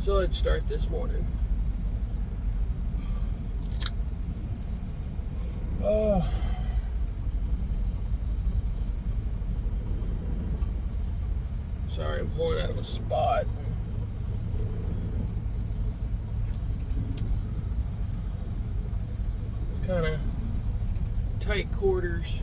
So let's start this morning. Oh. Sorry, I'm pulling out of a spot. It's kind of tight quarters.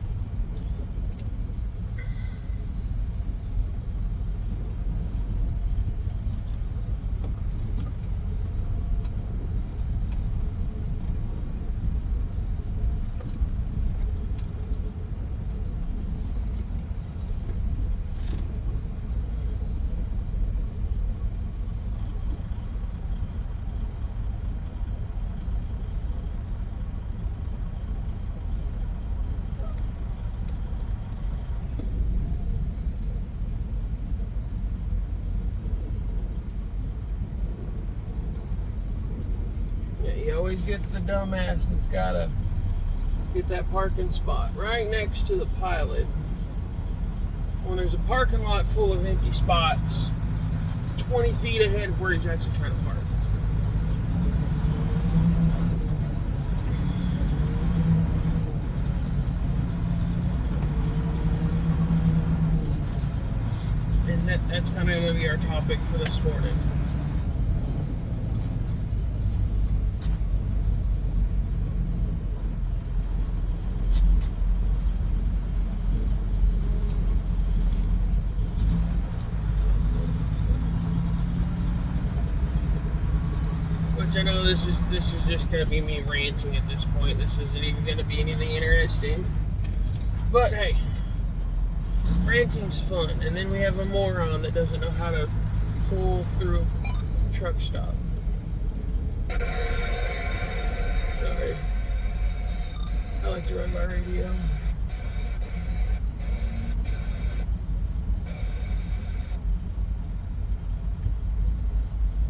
You always get the dumbass that's gotta get that parking spot right next to the pilot when there's a parking lot full of empty spots 20 feet ahead of where he's actually trying to park. And that's kind of going to be our topic for this morning. I know this is just going to be me ranting at this point. This isn't even going to be anything interesting. But hey, ranting's fun. And then we have a moron that doesn't know how to pull through a truck stop. Sorry. I like to run my radio.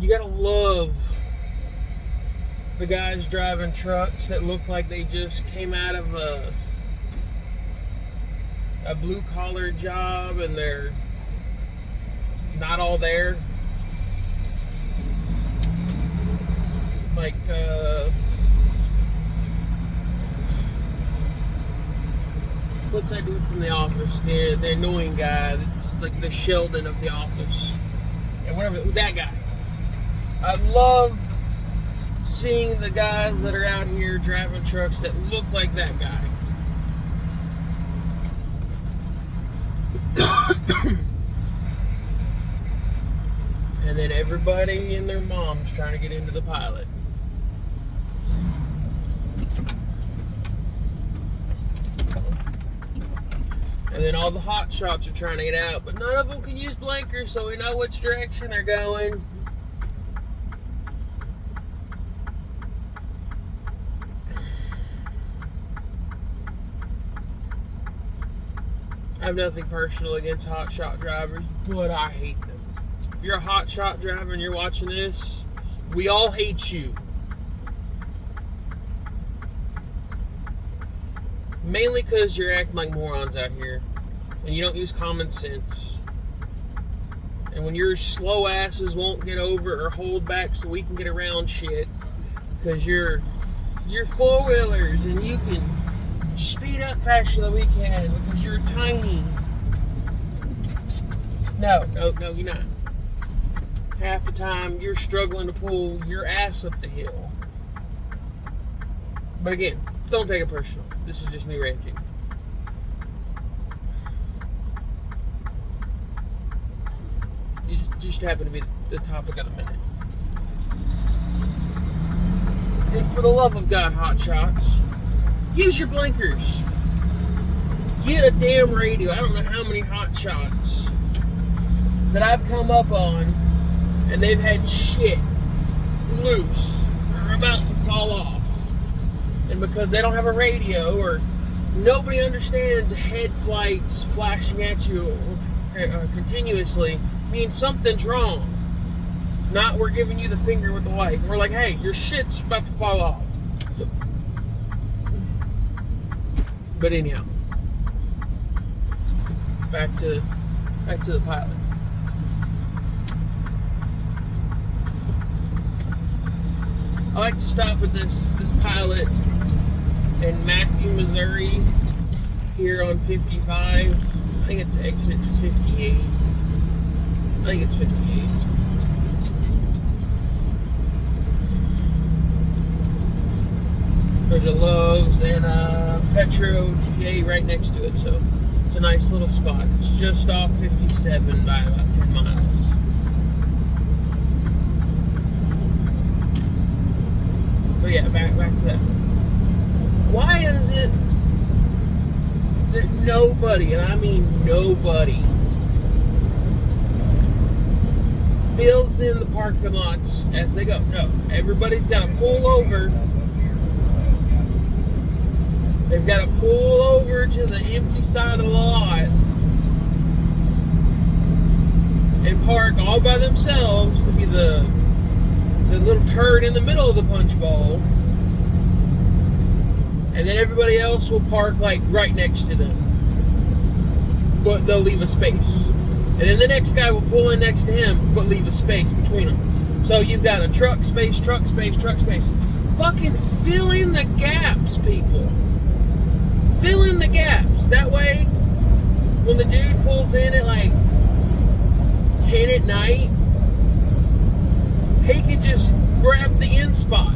You gotta love the guys driving trucks that look like they just came out of a blue-collar job and they're not all there. Like, what's that dude from The Office? The annoying guy that's like the Sheldon of The Office. And whatever, that guy. I love seeing the guys that are out here driving trucks that look like that guy. And then everybody and their mom's trying to get into the pilot. And then all the hot shots are trying to get out, but none of them can use blinkers, so we know which direction they're going. I have nothing personal against hot shot drivers, but I hate them. If you're a hot shot driver and you're watching this, we all hate you. Mainly because you're acting like morons out here and you don't use common sense. And when your slow asses won't get over or hold back so we can get around shit because you're four-wheelers and you can speed up faster than we can because you're tiny. No, you're not. Half the time you're struggling to pull your ass up the hill. But again, don't take it personal. This is just me ranting. You just happen to be the topic of the minute. And for the love of God, hot shots, use your blinkers. Get a damn radio. I don't know how many hot shots that I've come up on and they've had shit loose or about to fall off. And because they don't have a radio or nobody understands head flights flashing at you continuously means something's wrong. Not we're giving you the finger with the light. We're like, hey, your shit's about to fall off. But anyhow, back to the pilot. I like to stop at this pilot in Matthew, Missouri, here on 55. I think it's exit 58. I think it's 58. There's a Lowe's and a Petro TA right next to it, so it's a nice little spot. It's just off 57 by about 10 miles. But yeah, back to that. Why is it that nobody, and I mean nobody, fills in the parking lots as they go? No, everybody's got to pull over. They've got to pull over to the empty side of the lot and park all by themselves to be the little turd in the middle of the punch bowl, and then everybody else will park like right next to them, but they'll leave a space, and then the next guy will pull in next to him but leave a space between them. So you've got a truck space. Fucking fill in the gaps, people. Fill in the gaps. That way, when the dude pulls in at like 10 at night, he can just grab the end spot.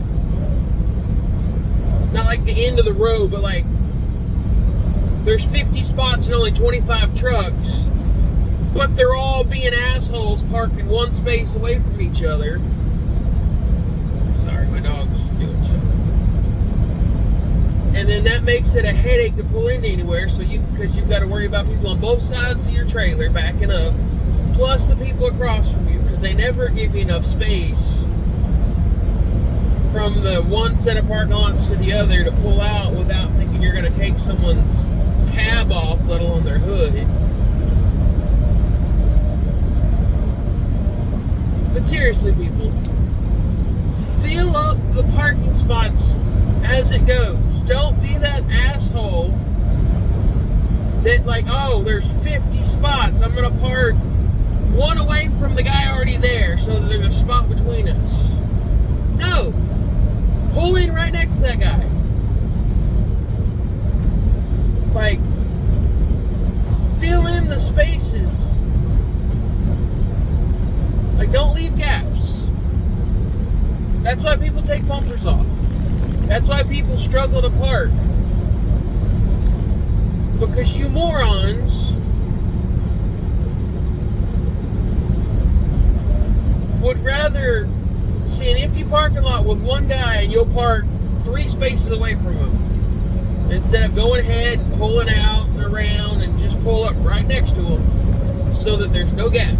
Not like the end of the row, but like there's 50 spots and only 25 trucks, but they're all being assholes parking one space away from each other. Sorry, my dog's doing stuff. And then that makes it a headache to pull into anywhere, because you've got to worry about people on both sides of your trailer backing up, plus the people across from you, because they never give you enough space from the one set of parking lots to the other to pull out without thinking you're going to take someone's cab off, let alone their hood. But seriously, people, fill up the parking spots as it goes. Don't be that asshole that like, oh, there's 50 spots. I'm going to park one away from the guy already there so that there's a spot between us. No. Pull in right next to that guy. Like, fill in the spaces. Like, don't leave gaps. That's why people take bumpers off. That's why people struggle to park. Because you morons would rather see an empty parking lot with one guy and you'll park 3 spaces away from him instead of going ahead and pulling out and around and just pull up right next to him so that there's no gap.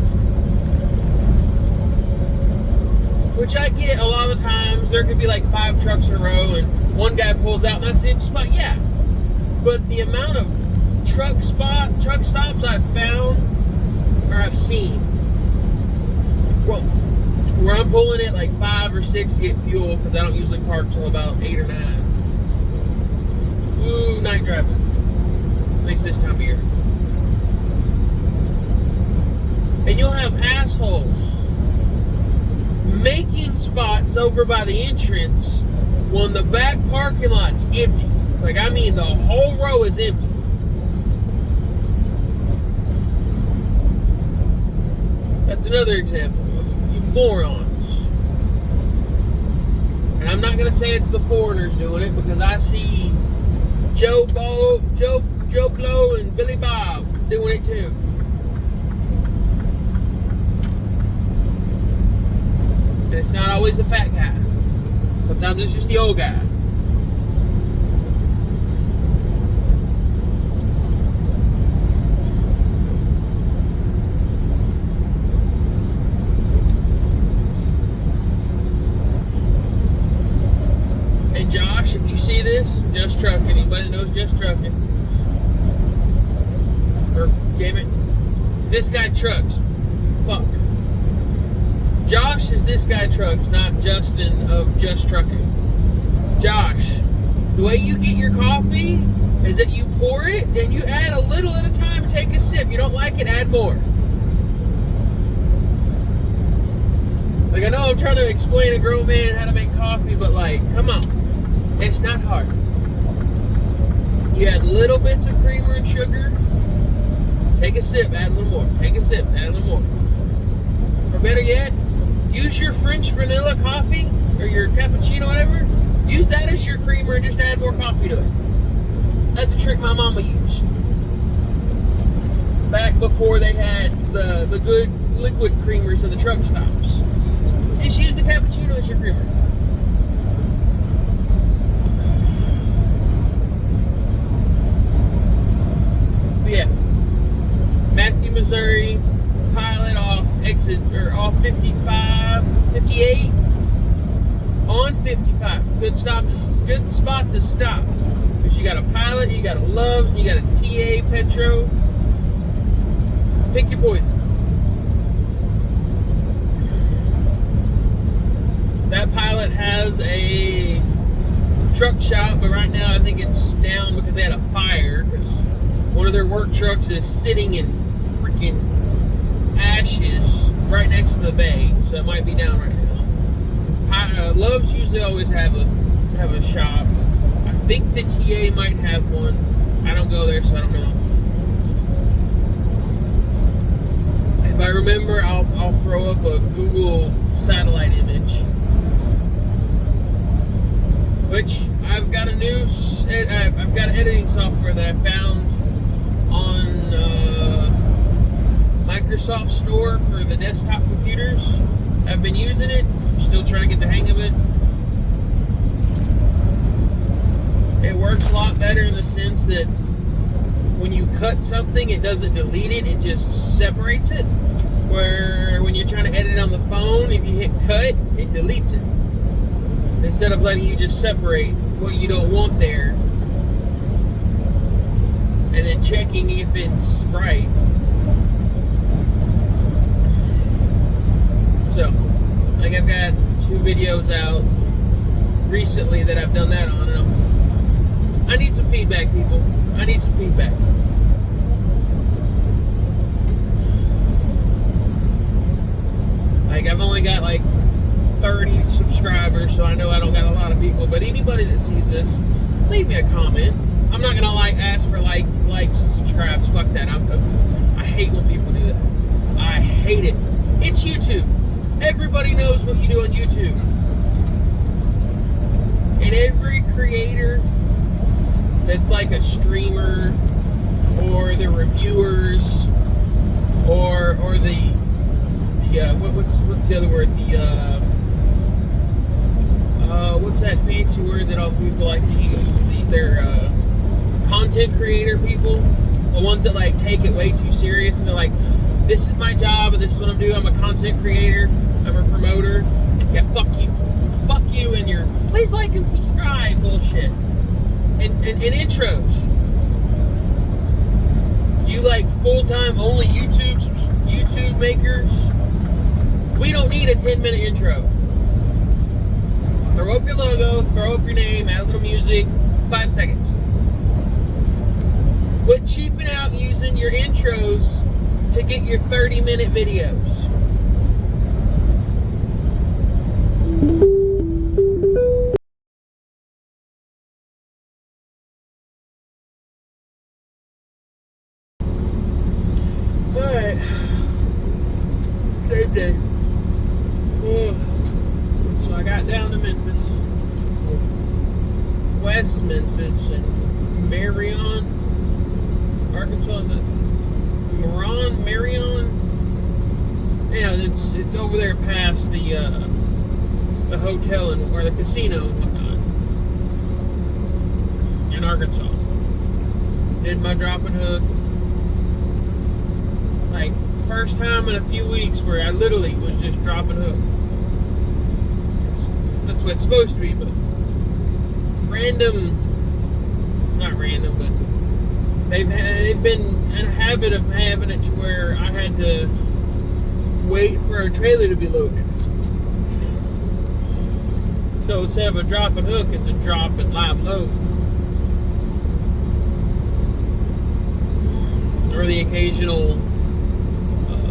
Which I get a lot of the times. There could be like 5 trucks in a row and one guy pulls out and that's the empty spot. Yeah, but the amount of truck stops I've found or I've seen, well, where I'm pulling it like 5 or 6 to get fuel because I don't usually park till about 8 or 9. Ooh, night driving. At least this time of year. And you'll have assholes making spots over by the entrance when the back parking lot's empty. Like, I mean, the whole row is empty. That's another example. You morons. And I'm not going to say it's the foreigners doing it because I see Joe Blow and Billy Bob doing it too. And it's not always the fat guy. Sometimes it's just the old guy. And Josh, if you see this, Just Trucking. Anybody that knows Just Trucking? Or, damn it, This Guy Trucks. Fuck. Josh is This Guy Trucks, not Justin of Just Trucking. Josh, the way you get your coffee is that you pour it and you add a little at a time and take a sip. You don't like it, add more. Like, I know I'm trying to explain to a grown man how to make coffee, but like, come on. It's not hard. You add little bits of creamer and sugar. Take a sip, add a little more. Take a sip, add a little more. Or better yet, use your French vanilla coffee or your cappuccino, whatever. Use that as your creamer and just add more coffee to it. That's a trick my mama used. Back before they had the good liquid creamers in the truck stops. Just use the cappuccino as your creamer. But yeah. Matthew, Missouri, pilot off exit or off 55, 58, on 55. Good spot to stop. Because you got a Pilot, you got a Love's, and you got a TA Petro. Pick your poison. That Pilot has a truck shop, but right now I think it's down because they had a fire. Because one of their work trucks is sitting in freaking ashes right next to the bay, so it might be down right now. Love's usually always have a shop. I think the TA might have one. I don't go there, so I don't know. If I remember, I'll throw up a Google satellite image. Which I've got I've got editing software that I found on Microsoft Store for the desktop computers. I've been using it. I'm still trying to get the hang of it. It works a lot better in the sense that when you cut something, it doesn't delete it, it just separates it. Where when you're trying to edit on the phone, if you hit cut, it deletes it. Instead of letting you just separate what you don't want there and then checking if it's right. So, like, I've got 2 videos out recently that I've done that on, and I need some feedback, people. I need some feedback. Like, I've only got like 30 subscribers, so I know I don't got a lot of people, but anybody that sees this, leave me a comment. I'm not gonna ask for likes and subscribes. Fuck that. I hate when people do that. I hate it. It's YouTube. Everybody knows what you do on YouTube. And every creator that's like a streamer or the reviewers or the what's the other word? What's that fancy word that all people like to use? They're content creator people. The ones that like take it way too serious and they're like, this is my job and this is what I'm doing. I'm a content creator. I'm a promoter. Yeah, fuck you. Fuck you and your please like and subscribe bullshit. And intros. You like full-time only YouTube makers? We don't need a 10-minute intro. Throw up your logo, throw up your name, add a little music, 5 seconds. Quit cheaping out using your intros to get your 30-minute videos. Alright. Same day. So I got down to Memphis. West Memphis and Marion, Arkansas. Marion. Yeah, it's over there past the hotel or the casino and whatnot in Arkansas. Did my drop and hook. Like, first time in a few weeks where I literally was just dropping hook. That's what it's supposed to be, but not random, but they've been in a habit of having it to where I had to wait for a trailer to be loaded. So instead of a drop and hook, it's a drop and live load. Or the occasional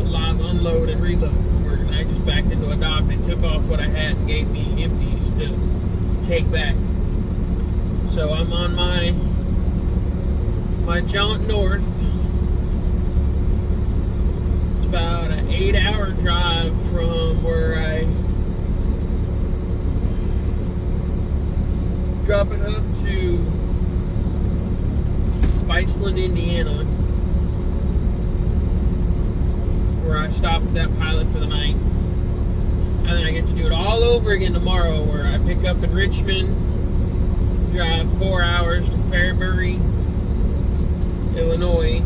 live unload and reload, where and I just backed into a dock. They took off what I had and gave me empties to take back. So I'm on my jaunt north. It's about an 8-hour drive from where I drop it up to Spiceland, Indiana, where I stop at that pilot for the night. And then I get to do it all over again tomorrow, where I pick up in Richmond, drive 4 hours to Fairbury, Illinois,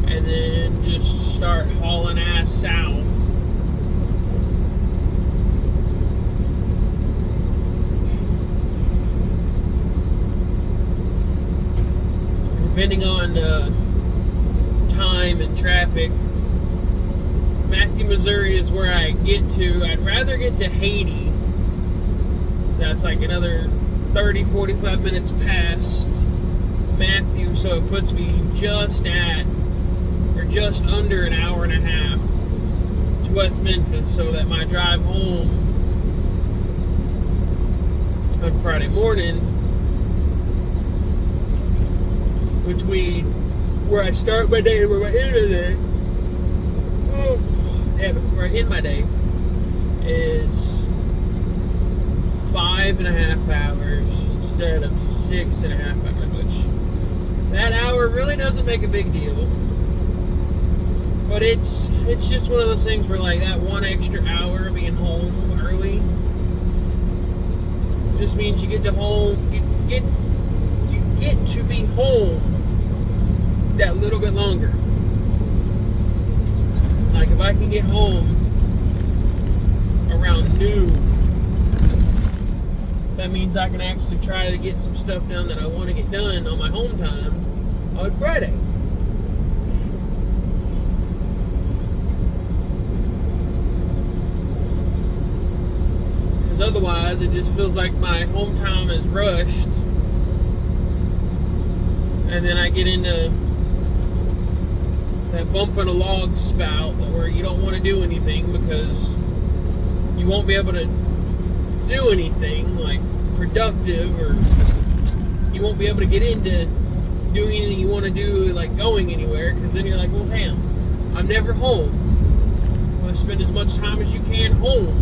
and then just start hauling ass south. Depending on time and traffic, Matthew, Missouri is where I get to. I'd rather get to Haiti. That's like another 30, 45 minutes past Matthew, so it puts me just at, or just under an hour and a half to West Memphis, so that my drive home on Friday morning, between where I start my day and where I end the day, where I end my day, is 5.5 hours instead of 6.5 hours, which that hour really doesn't make a big deal. But it's just one of those things where, like, that one extra hour of being home early just means you get to be home that little bit longer. Like, if I can get home around noon, that means I can actually try to get some stuff done that I want to get done on my home time on Friday. Because otherwise, it just feels like my home time is rushed. And then I get into that bump in a log spout where you don't want to do anything because you won't be able to do anything like productive, or you won't be able to get into doing anything you want to do, like going anywhere, because then you're like, well, damn, I'm never home. You want to spend as much time as you can home,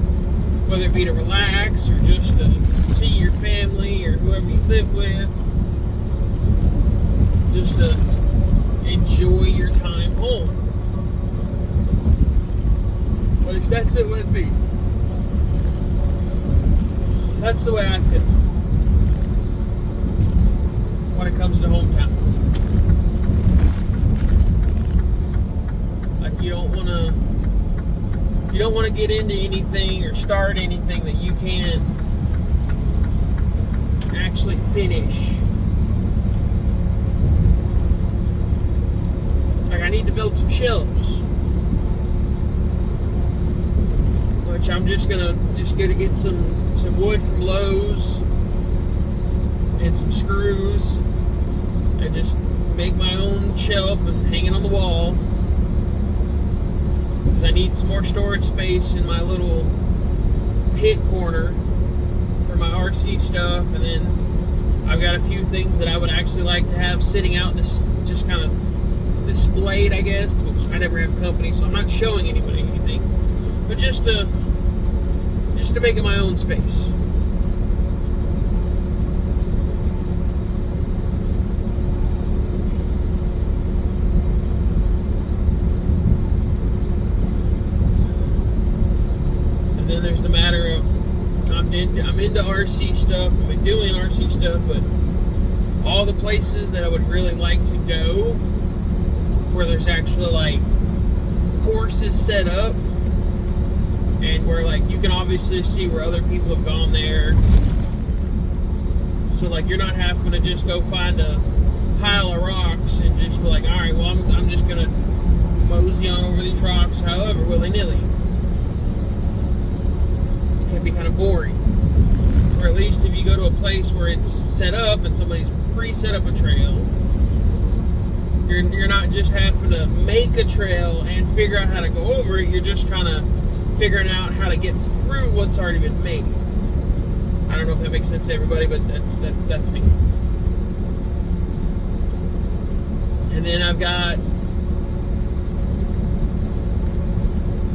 whether it be to relax or just to see your family or whoever you live with, just to enjoy your time home. But if that's it with me, that's the way I feel when it comes to hometown. Like, you don't want to get into anything or start anything that you can't actually finish. Like, I need to build some shelves, which I'm just gonna get some wood from Lowe's and some screws and just make my own shelf and hang it on the wall. Because I need some more storage space in my little pit corner for my RC stuff, and then I've got a few things that I would actually like to have sitting out, just kind of displayed, I guess, which I never have company, so I'm not showing anybody anything, but just to make it my own space. And then there's the matter of I'm into RC stuff. I've been doing RC stuff, but all the places that I would really like to go, where there's actually like courses set up, and where like you can obviously see where other people have gone there, so like you're not having to just go find a pile of rocks and just be like, all right, well I'm just gonna mosey on over these rocks however willy-nilly. It can be kind of boring. Or at least if you go to a place where it's set up and somebody's pre-set up a trail, you're not just having to make a trail and figure out how to go over it. You're just kind of figuring out how to get through what's already been made. I don't know if that makes sense to everybody, but that's me. And then I've got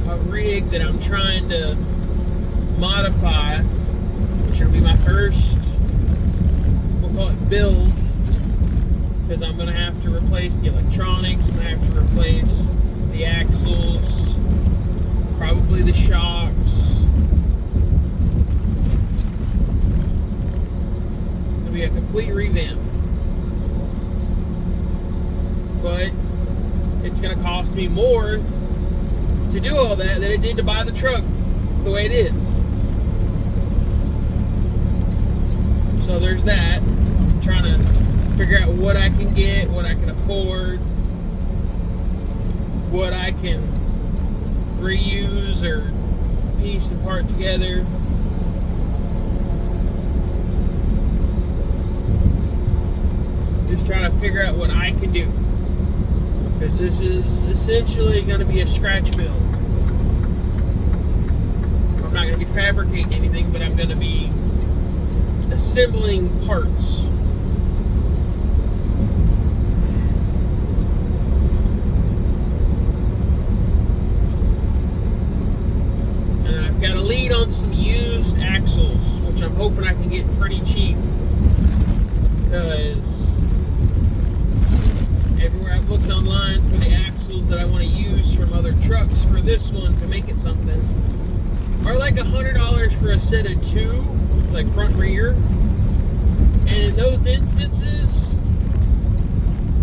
a rig that I'm trying to modify, which will be my first, we'll call it build, because I'm going to have to replace the electronics, I'm going to have to replace the axles, probably the shocks. It'll be a complete revamp. But it's going to cost me more to do all that than it did to buy the truck the way it is. So there's that. I'm trying to figure out what I can get, what I can afford, what I can reuse or piece and part together. Just trying to figure out what I can do. Because this is essentially going to be a scratch build. I'm not going to be fabricating anything, but I'm going to be assembling parts. And I've got a lead on some used axles, which I'm hoping I can get pretty cheap. Because everywhere I've looked online for the axles that I want to use from other trucks for this one to make it something are like $100 for a set of two, like front and rear. And in those instances,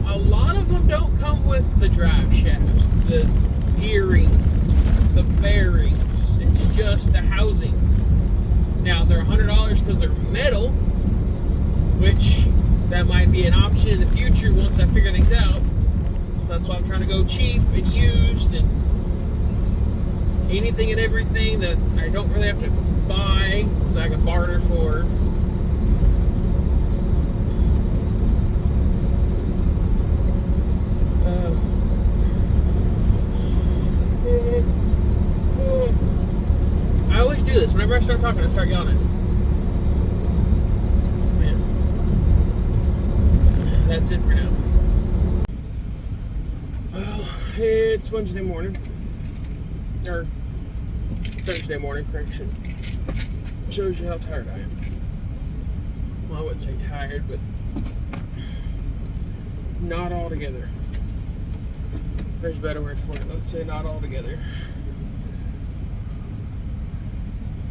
a lot of them don't come with the drive shafts, the gearing, the bearings. It's just the housing. Now they're $100 because they're metal, which that might be an option in the future once I figure things out. So that's why I'm trying to go cheap and used and anything and everything that I don't really have to buy that I can barter for. I always do this. Whenever I start talking, I start yawning. That's it for now. Well, it's Wednesday morning. Or Thursday morning, correction. Shows you how tired I am. Well, I wouldn't say tired, but not all together. There's a better word for it. Let's say not all together.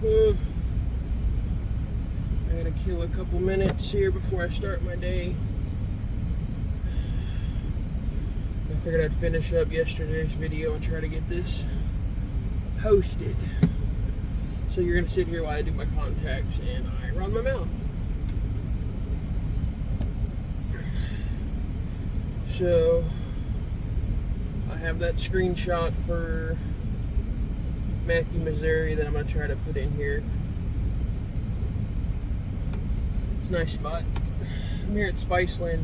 I gotta kill a couple minutes here before I start my day. I figured I'd finish up yesterday's video and try to get this posted. So you're gonna sit here while I do my contacts and I run my mouth. So I have that screenshot for Matthew, Missouri that I'm gonna try to put in here. It's a nice spot. I'm here at Spiceland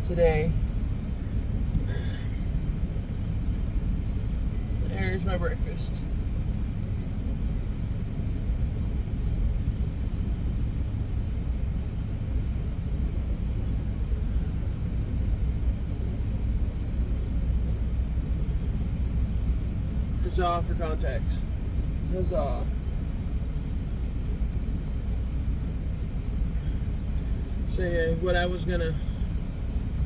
today. There's my breakfast. Huzzah for contacts. Huzzah. So yeah, what I was gonna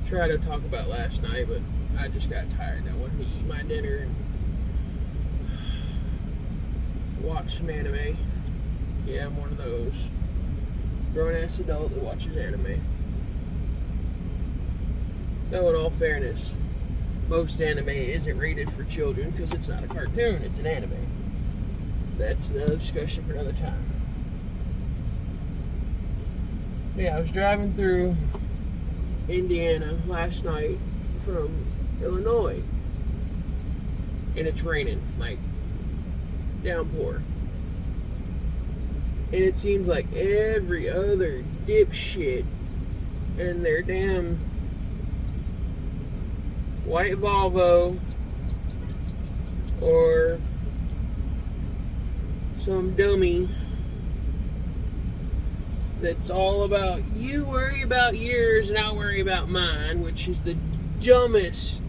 try to talk about last night, but I just got tired. I wanted to eat my dinner and watch some anime. Yeah, I'm one of those grown-ass adult that watches anime. Though in all fairness, most anime isn't rated for children because it's not a cartoon, it's an anime. That's another discussion for another time. Yeah, I was driving through Indiana last night from Illinois, and it's raining, like downpour. And it seems like every other dipshit and their damn white Volvo or some dummy that's all about you worry about yours and I'll worry about mine, which is the dumbest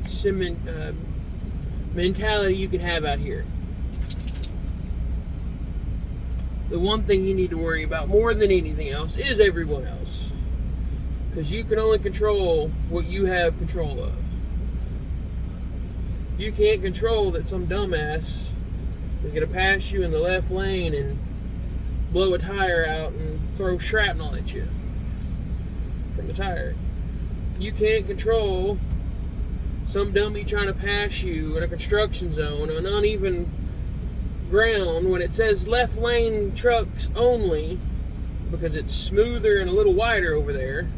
mentality you can have out here. The one thing you need to worry about more than anything else is everyone else, because you can only control what you have control of. You can't control that some dumbass is going to pass you in the left lane and blow a tire out and throw shrapnel at you from the tire. You can't control some dummy trying to pass you in a construction zone on uneven ground when it says left lane trucks only, because it's smoother and a little wider over there.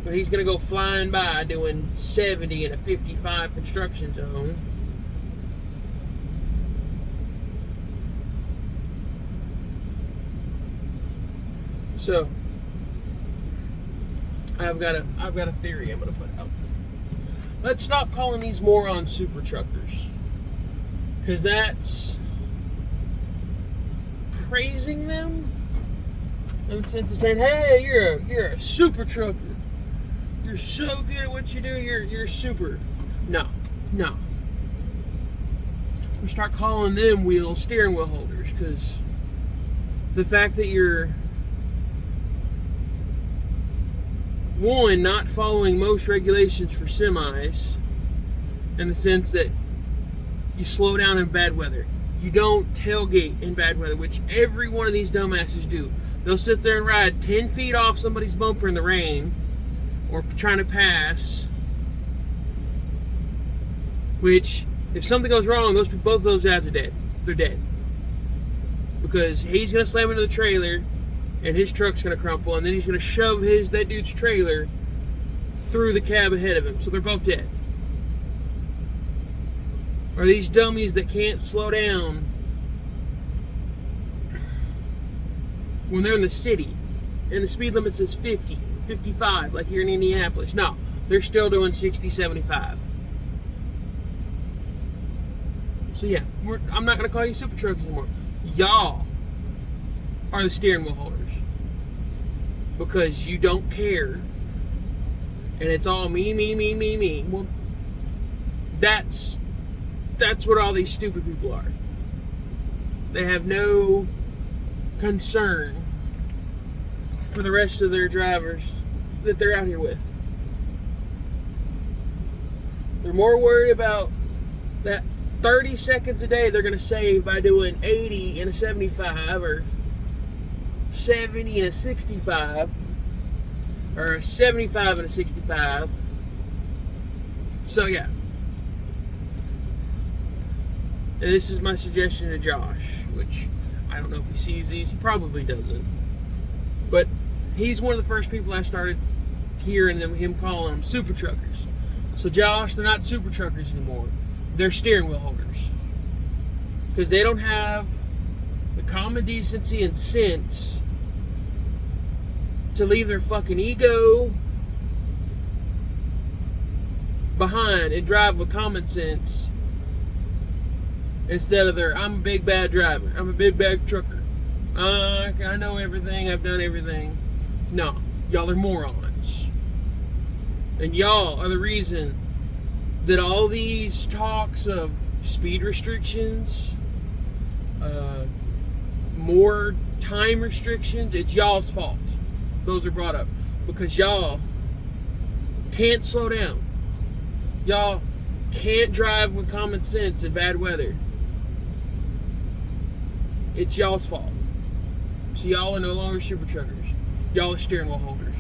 But he's going to go flying by doing 70 in a 55 construction zone. So, I've got a theory I'm going to put out. Let's stop calling these morons super truckers, because that's praising them in the sense of saying, "Hey, you're a super trucker. You're so good at what you do. You're super." No. We start calling them steering wheel holders, because the fact that you're one, not following most regulations for semis, in the sense that you slow down in bad weather. You don't tailgate in bad weather, which every one of these dumbasses do. They'll sit there and ride 10 feet off somebody's bumper in the rain, or trying to pass, which, if something goes wrong, both of those guys are dead. They're dead. Because he's going to slam into the trailer, and his truck's going to crumple, and then he's going to shove that dude's trailer through the cab ahead of him. So they're both dead. Or these dummies that can't slow down when they're in the city, and the speed limit says 50, 55, like here in Indianapolis. No, they're still doing 60, 75. So yeah, I'm not going to call you super trucks anymore. Y'all are the steering wheel holders, because you don't care, and it's all me. Well, that's what all these stupid people are. They have no concern for the rest of their drivers that they're out here with. They're more worried about that 30 seconds a day they're going to save by doing 80 in a 75, or 70 in a 65, or a 75 in a 65. So yeah. And this is my suggestion to Josh, which I don't know if he sees these. He probably doesn't. But he's one of the first people I started hearing him calling them super truckers. So Josh, they're not super truckers anymore. They're steering wheel holders. Because they don't have the common decency and sense to leave their fucking ego behind and drive with common sense, instead of I'm a big bad driver, I'm a big bad trucker, I know everything, I've done everything. No, y'all are morons. And y'all are the reason that all these talks of speed restrictions, more time restrictions, it's y'all's fault. Those are brought up because y'all can't slow down. Y'all can't drive with common sense in bad weather. It's y'all's fault. So y'all are no longer super truckers. Y'all are steering wheel holders.